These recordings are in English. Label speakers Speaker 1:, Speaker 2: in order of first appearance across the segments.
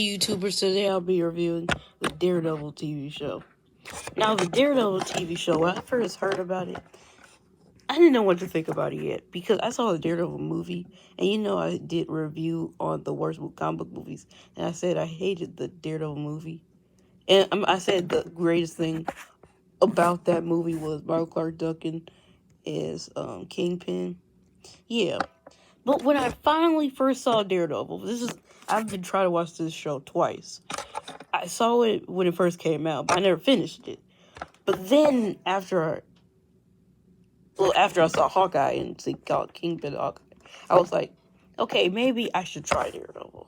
Speaker 1: YouTubers, today I'll be reviewing the Daredevil TV show. Now, the Daredevil TV show, when I first heard about it, I didn't know what to think about it yet because I saw the Daredevil movie, and I did a review on the worst comic book movies, and I said I hated the Daredevil movie. And I said the greatest thing about that movie was Michael Clark Duncan as Kingpin. Yeah. But when I finally first saw Daredevil, I've been trying to watch this show twice. I saw it when it first came out, but I never finished it. But then after I saw Hawkeye and see called Kingpin Hawkeye, I was like, okay, maybe I should try Daredevil.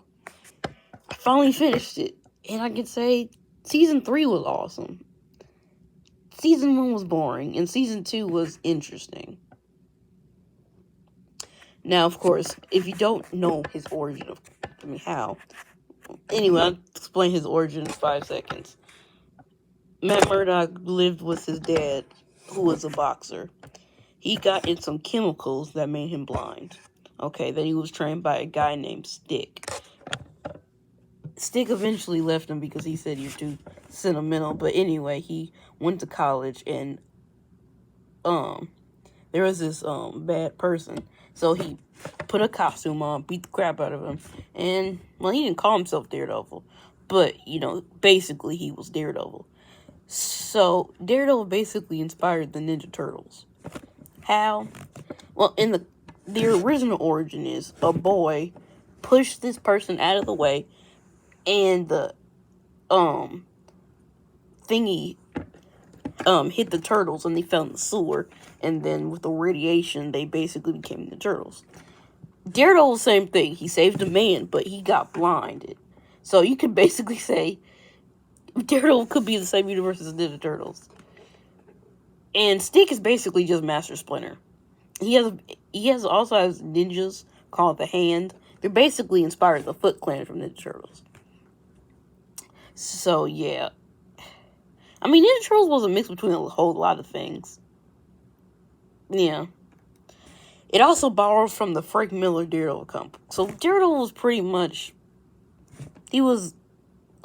Speaker 1: I finally finished it, and I can say season 3 was awesome. Season 1 was boring, and season 2 was interesting. Now, of course, if you don't know his origin how. Anyway, I'll explain his origin in 5 seconds. Matt Murdock lived with his dad, who was a boxer. He got in some chemicals that made him blind. Okay, then he was trained by a guy named Stick. Stick eventually left him because he said you're too sentimental. But anyway, he went to college and there was this bad person. So he put a costume on, beat the crap out of him, and he didn't call himself Daredevil, but basically he was Daredevil. So Daredevil basically inspired the Ninja Turtles. How? Well, in the original origin is a boy pushed this person out of the way, and the thingy hit the turtles, and they fell in the sewer, and then with the radiation, they basically became the turtles. Daredevil, same thing. He saved a man, but he got blinded. So you can basically say Daredevil could be the same universe as the Ninja Turtles. And Stick is basically just Master Splinter. He also has ninjas called the Hand. They're basically inspired the Foot Clan from Ninja Turtles. So yeah. I mean, Ninja Turtles was a mix between a whole lot of things. Yeah. It also borrows from the Frank Miller Daredevil comic. So Daredevil was pretty much, he was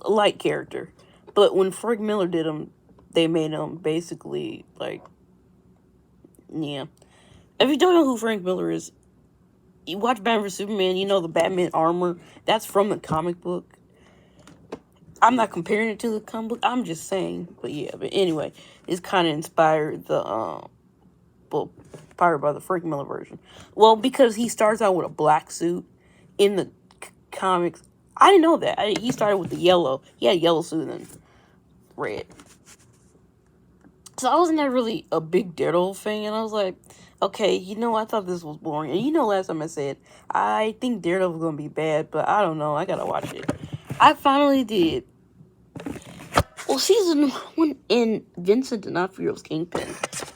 Speaker 1: a light character. But when Frank Miller did him, they made him basically yeah. If you don't know who Frank Miller is, you watch Batman vs Superman, the Batman armor, that's from the comic book. I'm not comparing it to the comic book, I'm just saying. But yeah, but anyway, it's kind of inspired inspired by the Frank Miller version. Well, because he starts out with a black suit in the comics. I didn't know that. He started with the yellow. He had a yellow suit and red. So I wasn't that really a big Daredevil fan, and I was like, okay, I thought this was boring. And last time I said, I think Daredevil's gonna be bad, but I don't know, I gotta watch it. I finally did. Well, season 1 in Vincent D'Onofrio's Kingpin,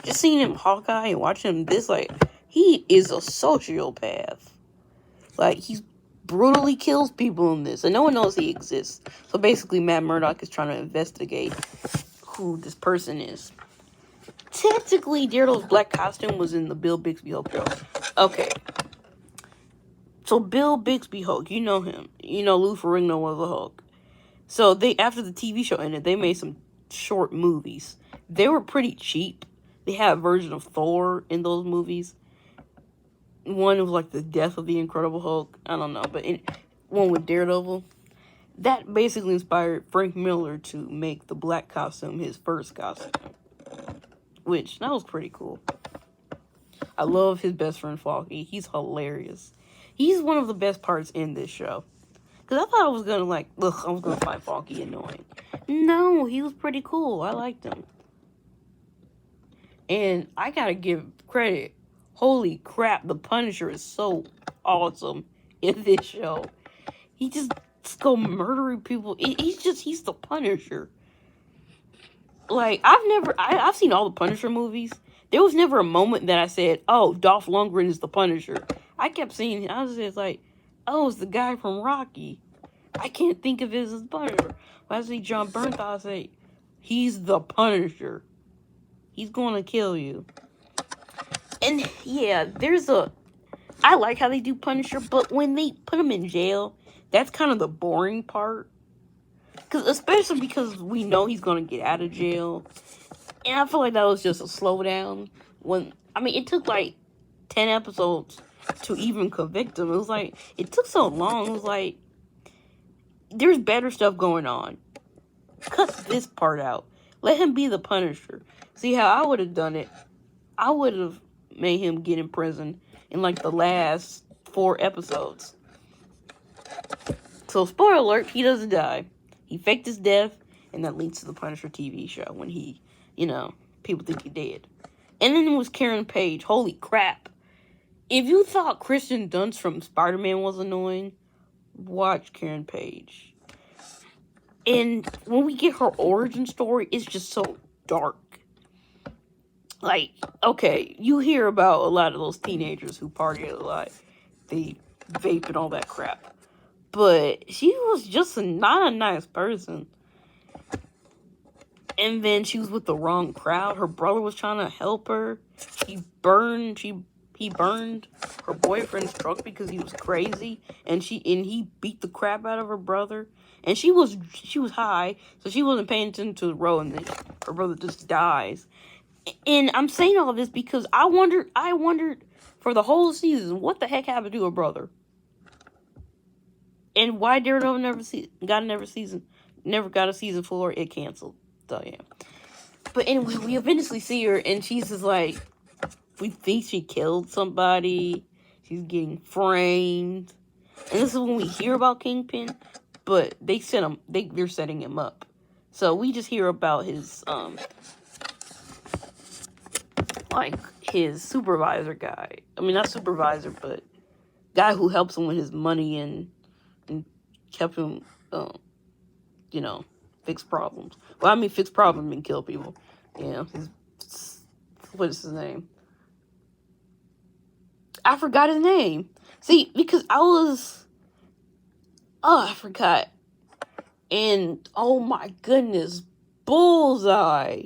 Speaker 1: just seeing him Hawkeye and watching him he is a sociopath. He brutally kills people in this, and no one knows he exists. So basically, Matt Murdock is trying to investigate who this person is. Technically, Daredevil's black costume was in the Bill Bixby Hulk show. Okay. So Bill Bixby Hulk, you know him. Lou Ferrigno was the Hulk. So after the TV show ended, they made some short movies. They were pretty cheap. They had a version of Thor in those movies. One was the death of the Incredible Hulk. I don't know, but one with Daredevil. That basically inspired Frank Miller to make the black costume his first costume. Which, that was pretty cool. I love his best friend, Falky. He's hilarious. He's one of the best parts in this show. Because I thought I was going to find Falky annoying. No, he was pretty cool. I liked him. And I gotta give credit. Holy crap, the Punisher is so awesome in this show. He just go murdering people. He's the Punisher. I've seen all the Punisher movies. There was never a moment that I said, oh, Dolph Lundgren is the Punisher. I kept seeing, I was just like, oh, it's the guy from Rocky. I can't think of it as Punisher. When I see John Bernthal, I say, he's the Punisher. He's gonna kill you. And yeah, I like how they do Punisher, but when they put him in jail, that's kind of the boring part. Especially because we know he's gonna get out of jail. And I feel like that was just a slowdown. It took like 10 episodes to even convict him. It was like, it took so long. It was like, there's better stuff going on. Cut this part out. Let him be the Punisher. See how I would have done it? I would have made him get in prison in like the last 4 episodes. So, spoiler alert, he doesn't die. He faked his death, and that leads to the Punisher TV show when he, people think he dead. And then it was Karen Page. Holy crap. If you thought Kristen Dunst from Spider-Man was annoying, watch Karen Page. And when we get her origin story, it's just so dark. Like, okay, you hear about a lot of those teenagers who party a lot. They vape and all that crap. But she was just not a nice person. And then she was with the wrong crowd. Her brother was trying to help her. He burned her boyfriend's truck because he was crazy. And he beat the crap out of her brother. And she was high, so she wasn't paying attention to the road, and then her brother just dies. And I'm saying all this because I wondered for the whole season, what the heck happened to her brother? And why Daredevil never got a season 4, it canceled. So yeah. But anyway, we eventually see her, and she's just like, we think she killed somebody. She's getting framed. And this is when we hear about Kingpin, but they're setting him up. So we just hear about his his supervisor guy. I mean, not supervisor, but guy who helps him with his money and kept him, fix problems. Well, I mean, fix problems and kill people. What is his name? I forgot his name. See, because I forgot. And, oh my goodness, Bullseye.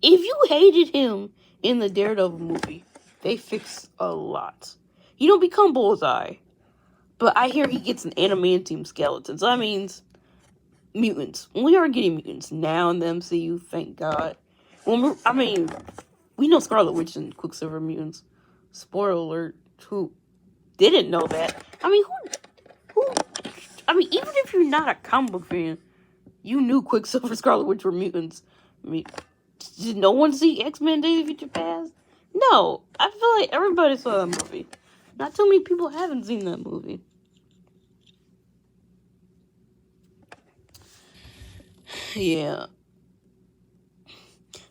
Speaker 1: If you hated him in the Daredevil movie, they fixed a lot. You don't become Bullseye. But I hear he gets an adamantium skeleton. So that means mutants. We are getting mutants now in the MCU, thank God. We know Scarlet Witch and Quicksilver mutants. Spoiler alert. Who didn't know that? Even if you're not a comic book fan, you knew Quicksilver and Scarlet Witch were mutants. Did no one see X-Men Days of Future Past? No. I feel like everybody saw that movie. Not too many people haven't seen that movie. Yeah.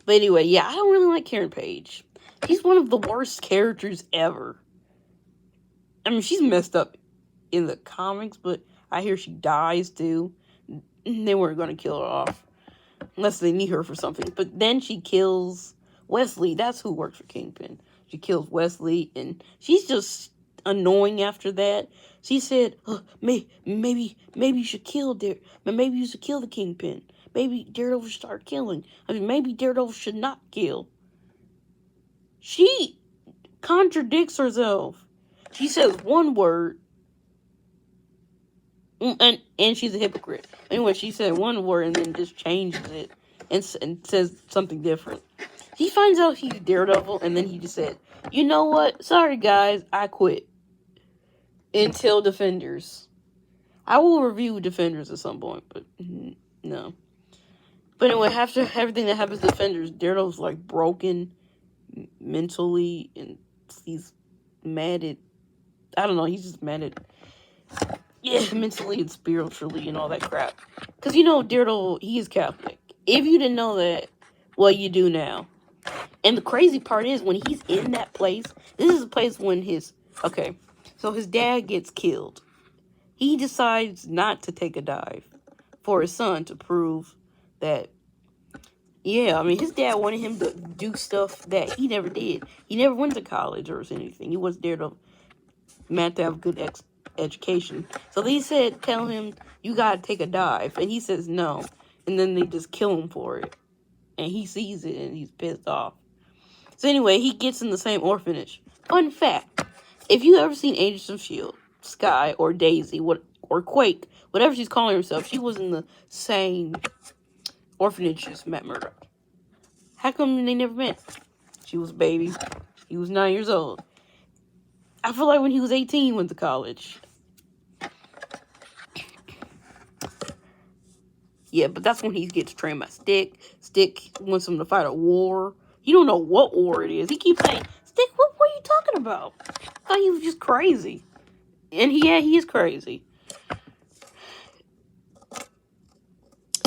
Speaker 1: But anyway, yeah, I don't really like Karen Page. She's one of the worst characters ever. I mean, she's messed up in the comics, but I hear she dies too. They weren't going to kill her off. Unless they need her for something. But then she kills Wesley. That's who works for Kingpin. She kills Wesley, and she's just annoying after that. She said, maybe you should kill maybe you should kill the Kingpin. Maybe Daredevil should start killing. Maybe Daredevil should not kill. She contradicts herself. She says one word, and she's a hypocrite. Anyway, she said one word and then just changes it and says something different. He finds out he's Daredevil, and then he just said, you know what? Sorry, guys, I quit. Until Defenders. I will review Defenders at some point, but no. But anyway, after everything that happens to Defenders, Daredevil's like broken mentally, and he's mad at, I don't know, he's just mad at, mentally and spiritually and all that crap. Because, Daredevil, he is Catholic. If you didn't know that, well, you do now. And the crazy part is, when he's in that place, this is a place when so his dad gets killed. He decides not to take a dive for his son to prove that, his dad wanted him to do stuff that he never did. He never went to college or anything. He was there to meant to have good education. So they tell him, you gotta take a dive. And he says no. And then they just kill him for it. And he sees it and he's pissed off. So anyway, he gets in the same orphanage. Fun fact. If you ever seen Agents of S.H.I.E.L.D., Sky, or Daisy, or Quake, whatever she's calling herself, she was in the same orphanage as Matt Murdock. How come they never met? She was a baby. He was 9 years old. I feel like when he was 18, he went to college. Yeah, but that's when he gets trained by Stick. Stick wants him to fight a war. He don't know what war it is. He keeps saying, Stick, what are you talking about? I thought he was just crazy. And he is crazy.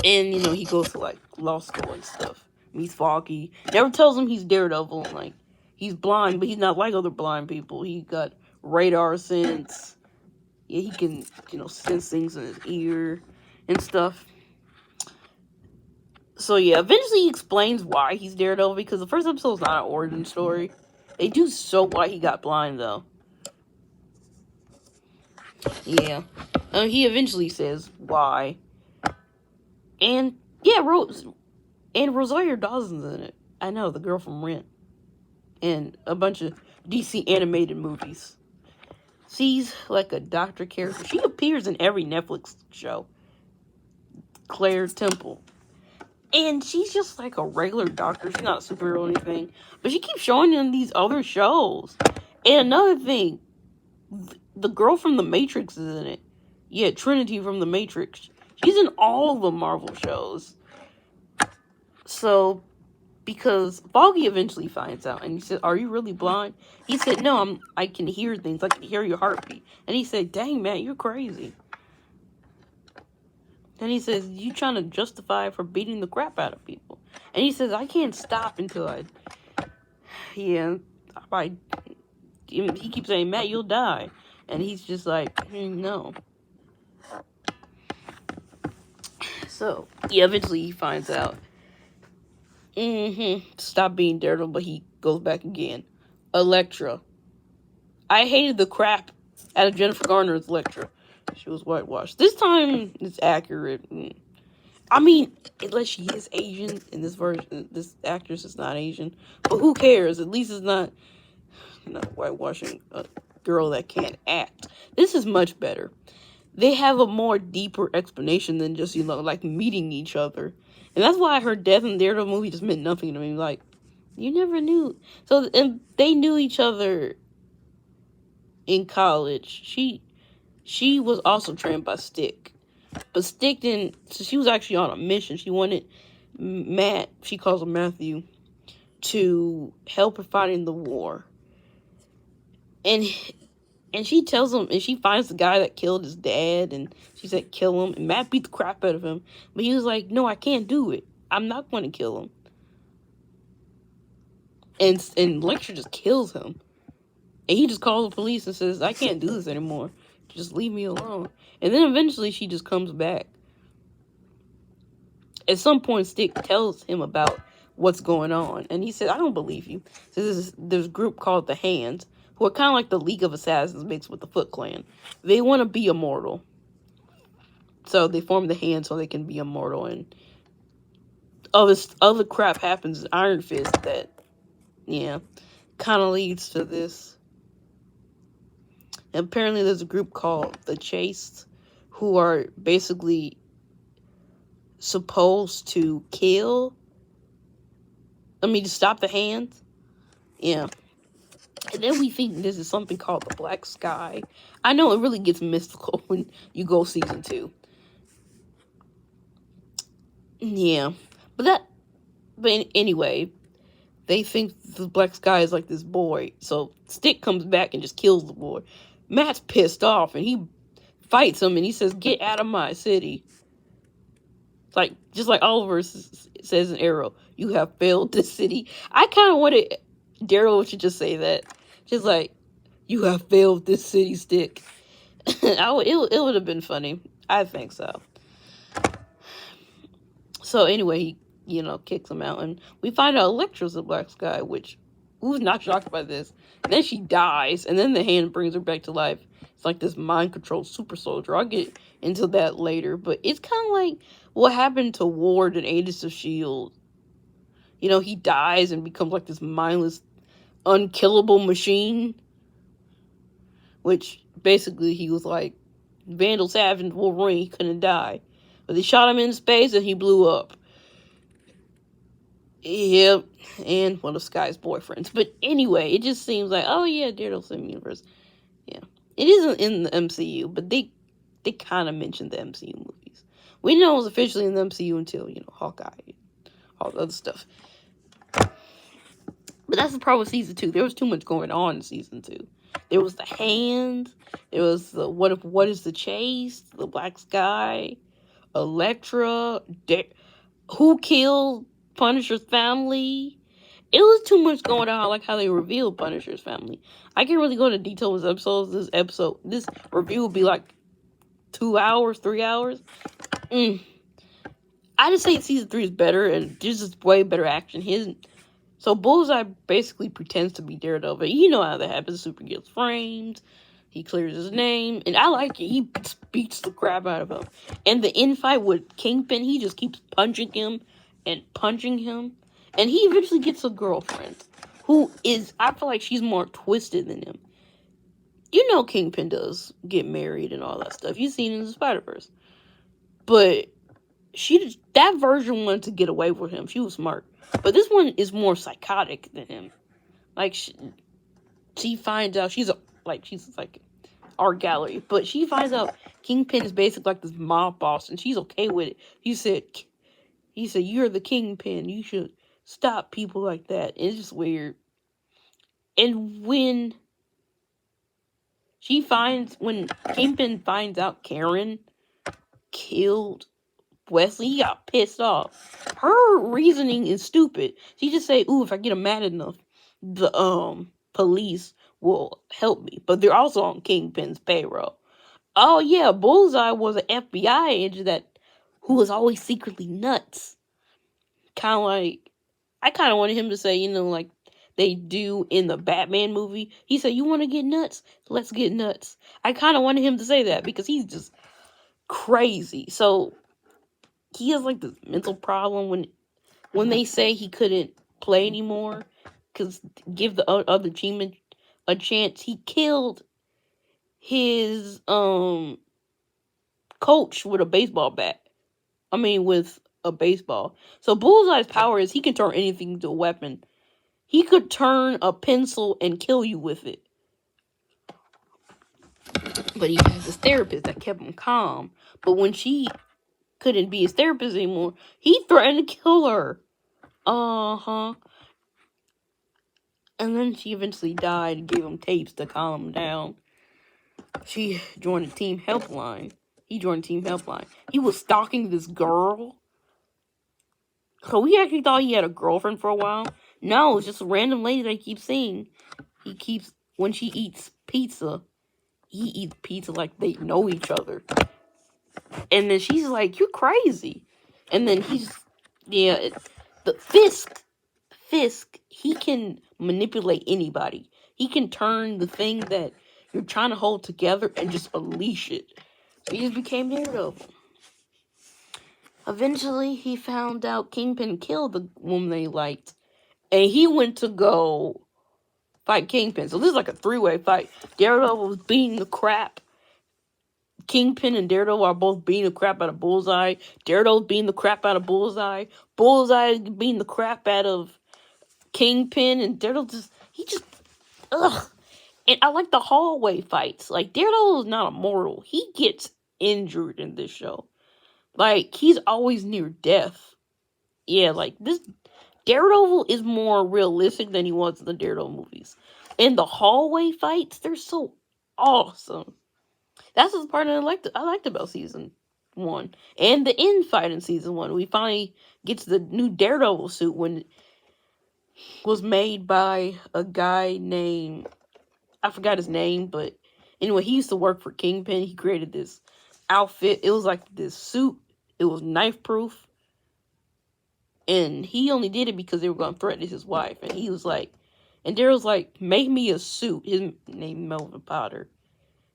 Speaker 1: And, he goes to, law school and stuff. He's Foggy. Never tells him he's Daredevil. He's blind, but he's not like other blind people. He got radar sense. Yeah, he can, sense things in his ear and stuff. So, yeah, eventually he explains why he's Daredevil, because the first episode is not an origin story. They do show why he got blind, though. Yeah. He eventually says why. And, yeah, Rosario Dawson's in it. I know, the girl from Rent. And a bunch of DC animated movies. She's like a doctor character. She appears in every Netflix show. Claire Temple. And she's just like a regular doctor. She's not a superhero or anything. But she keeps showing in these other shows. And another thing, the girl from The Matrix is in it. Yeah, Trinity from The Matrix. She's in all the Marvel shows. So, because Foggy eventually finds out, and he said, "Are you really blind?" He said, "No, I can hear things. I can hear your heartbeat." And he said, "Dang, man, you're crazy." And he says, "You trying to justify for beating the crap out of people?" And he says, "I can't stop until he keeps saying, "Matt, you'll die." And he's just like, no. So, yeah, eventually he finds out. Stop being Daredevil, but he goes back again. Elektra. I hated the crap out of Jennifer Garner's Elektra. She was whitewashed. This time, it's accurate. I mean, unless she is Asian in this version, this actress is not Asian. But who cares? At least it's not whitewashing a girl that can't act. This is much better. They have a more deeper explanation than just, meeting each other. And that's why her death in the Daredevil movie just meant nothing to me. Like, you never knew. So, and they knew each other in college. She was also trained by Stick. But Stick didn't, so she was actually on a mission. She wanted Matt, she calls him Matthew, to help her fight in the war. And she tells him, and she finds the guy that killed his dad, and she said, kill him. And Matt beat the crap out of him. But he was like, no, I can't do it. I'm not going to kill him. And Lecter just kills him. And he just calls the police and says, I can't do this anymore. Just leave me alone. And then eventually she just comes back. At some point, Stick tells him about what's going on. And he said, I don't believe you. So there's a group called the Hands, who are kind of like the League of Assassins mixed with the Foot Clan. They want to be immortal. So they form the Hands so they can be immortal. And all this other crap happens in Iron Fist that, kind of leads to this. And apparently there's a group called the Chased, who are basically supposed to to stop the Hands. Yeah. And then we think this is something called the Black Sky. I know it really gets mystical when you go season 2. Yeah. But anyway, they think the Black Sky is like this boy. So Stick comes back and just kills the boy. Matt's pissed off and he fights him and he says, get out of my city. Like, just like Oliver says in Arrow, you have failed this city. I kind of wanted Daryl should just say that. Just like, you have failed this city, Stick. It would have been funny. I think so. So anyway, he, kicks him out. And we find out Elektra's the Black Sky, which, who's not shocked by this? And then she dies, and then the Hand brings her back to life. It's like this mind-controlled super soldier. I'll get into that later. But it's kind of like what happened to Ward in Agents of S.H.I.E.L.D. He dies and becomes like this mindless, unkillable machine. Which, basically, he was like Vandal Savage Wolverine, he couldn't die. But they shot him in space and he blew up. Yep, and one of Sky's boyfriends. But anyway, it just seems like, oh yeah, Daredevil's in the universe. Yeah. It isn't in the MCU, but they kind of mentioned the MCU movies. We know it was officially in the MCU until, Hawkeye and all the other stuff. But that's the problem with season 2. There was too much going on in season 2. There was the Hand. There was the What is the Chase? The Black Sky. Elektra. Who killed Punisher's family? It was too much going on. I like how they revealed Punisher's family. I can't really go into detail with episodes. This review will be like 2 hours, 3 hours. I just say season 3 is better, and there's just way better action. So Bullseye basically pretends to be Daredevil. You know how that happens. Super gets framed. He clears his name. And I like it. He beats the crap out of him. And the infight with Kingpin, he just keeps punching him and punching him. And he eventually gets a girlfriend who is, I feel like she's more twisted than him. You know Kingpin does get married and all that stuff. You've seen it in the Spider-Verse. But that version wanted to get away with him. She was smart. But this one is more psychotic than him. Like, she finds out, she's like art gallery. But she finds out Kingpin is basically like this mob boss, and she's okay with it. He said, you're the Kingpin. You should stop people like that. And it's just weird. And when Kingpin finds out Karen killed Wesley, he got pissed off. Her reasoning is stupid. She just say, ooh, if I get him mad enough, the police will help me. But they're also on Kingpin's payroll. Oh yeah, Bullseye was an FBI agent who was always secretly nuts. I kind of wanted him to say, like they do in the Batman movie. He said, you want to get nuts? Let's get nuts. I kind of wanted him to say that because he's just crazy. So he has like this mental problem when they say he couldn't play anymore because give the other team a chance. He killed his coach with a baseball bat. With a baseball. So Bullseye's power is he can turn anything into a weapon. He could turn a pencil and kill you with it. But he has this therapist that kept him calm. But when she couldn't be his therapist anymore, he threatened to kill her. And then she eventually died and gave him tapes to calm him down. She joined the team helpline. He joined the team helpline. He was stalking this girl. So we actually thought he had a girlfriend for a while. No, it's just a random lady that I keep seeing. When she eats pizza, he eats pizza like they know each other. And then she's like, you're crazy. And then the Fisk, he can manipulate anybody. He can turn the thing that you're trying to hold together and just unleash it. So he just became Daredevil. Eventually, he found out Kingpin killed the woman they liked. And he went to go fight Kingpin. So this is like a 3-way fight. Daredevil was beating the crap. Kingpin and Daredevil are both beating the crap out of Bullseye. Daredevil's beating the crap out of Bullseye. Bullseye beating the crap out of Kingpin. And Daredevil ugh. And I like the hallway fights. Like, Daredevil is not immortal. He gets injured in this show. Like, he's always near death. Yeah, like, this Daredevil is more realistic than he was in the Daredevil movies. And the hallway fights, they're so awesome. That's the part that I liked about season 1. And the end fight in season 1. We finally get to the new Daredevil suit when it was made by a guy named, I forgot his name, but anyway, he used to work for Kingpin. He created this outfit. It was like this suit. It was knife proof. And he only did it because they were going to threaten his wife. And he was like, and Daryl's like, make me a suit. His name Melvin Potter.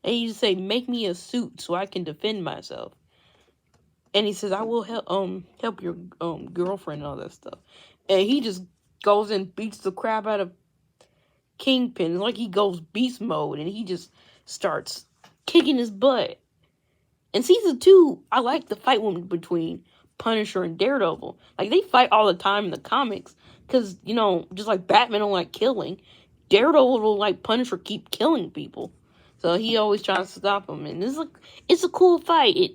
Speaker 1: And he just say, make me a suit so I can defend myself. And he says, I will help your girlfriend and all that stuff. And he just goes and beats the crap out of Kingpin. It's like he goes beast mode and he just starts kicking his butt. In season 2, I like the fight between Punisher and Daredevil. Like, they fight all the time in the comics. Because, you know, just like Batman don't like killing, Daredevil will like Punisher keep killing people. So he always tries to stop him. And it's a cool fight. It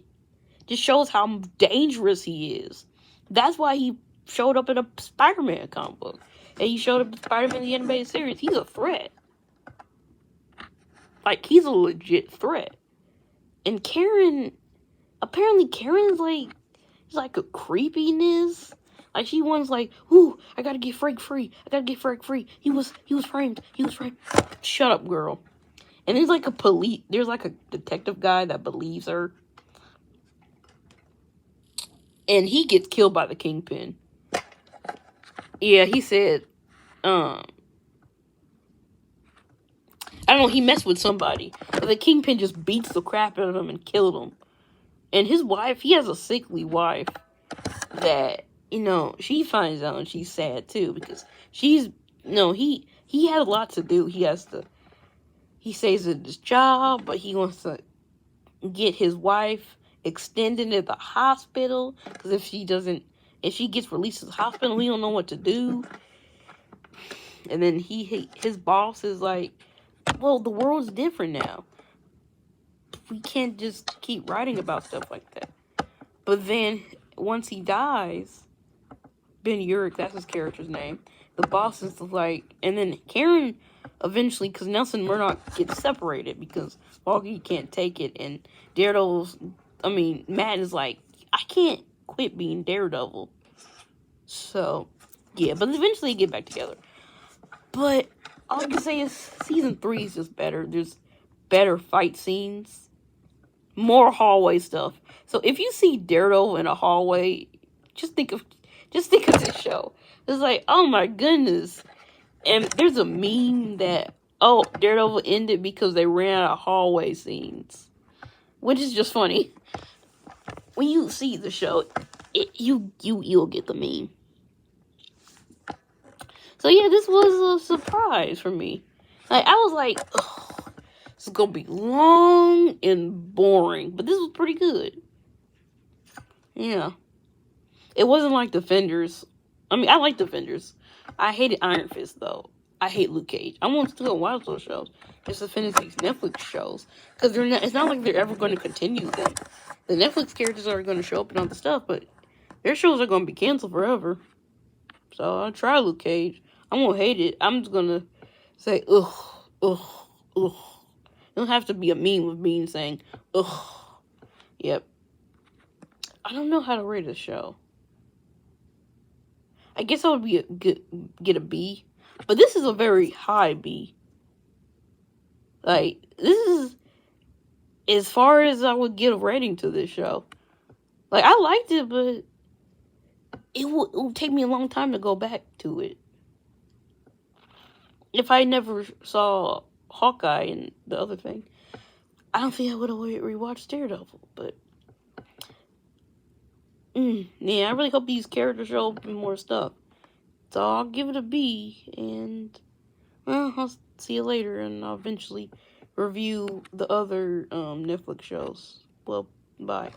Speaker 1: just shows how dangerous he is. That's why he showed up in a Spider-Man comic book. And he showed up in Spider-Man the Animated Series. He's a threat. Like, he's a legit threat. And Karen, apparently Karen's like, it's like a creepiness. Like, she wants like, ooh, I gotta get Frank free. I gotta get Frank free. He was framed. He was framed. Shut up, girl. And there's like a detective guy that believes her. And he gets killed by the Kingpin. Yeah, he said, I don't know, he messed with somebody. But the Kingpin just beats the crap out of him and killed him. And his wife, he has a sickly wife that, you know, she finds out and she's sad too. Because he had a lot to do. He stays at his job, but he wants to get his wife extended at the hospital. Because if she gets released to the hospital, we don't know what to do. And then his boss is like, well, the world's different now. We can't just keep writing about stuff like that. But then, once he dies, Ben Urich, that's his character's name, the boss is like, and then Karen eventually, because Nelson Murdock gets separated because Walkie can't take it, and Matt is like, I can't quit being Daredevil. So, yeah, but eventually they get back together. But all I can say is season 3 is just better. There's better fight scenes, more hallway stuff. So if you see Daredevil in a hallway, just think of this show. It's like, oh my goodness. And there's a meme that, oh, Daredevil ended because they ran out of hallway scenes, which is just funny. When you see the show, you'll get the meme. So yeah, this was a surprise for me. Like, I was like, ugh, this is gonna be long and boring, but this was pretty good. Yeah. It wasn't like Defenders. I mean, I like Defenders. I hated Iron Fist, though. I hate Luke Cage. I won't still watch those shows. Just to finish these Netflix shows. Because it's not like they're ever going to continue them. The Netflix characters are going to show up and all the stuff, but their shows are going to be canceled forever. So I'll try Luke Cage. I won't hate it. I'm just going to say, ugh, ugh, ugh. It don't have to be a meme of me saying, ugh. Yep. I don't know how to rate a show. I guess I would get a B. But this is a very high B. Like, this is as far as I would give a rating to this show. Like, I liked it, but it will take me a long time to go back to it. If I never saw Hawkeye and the other thing, I don't think I would have rewatched Daredevil. But, yeah, I really hope these characters show up in more stuff. So I'll give it a B, and I'll see you later, and I'll eventually review the other Netflix shows. Well, bye.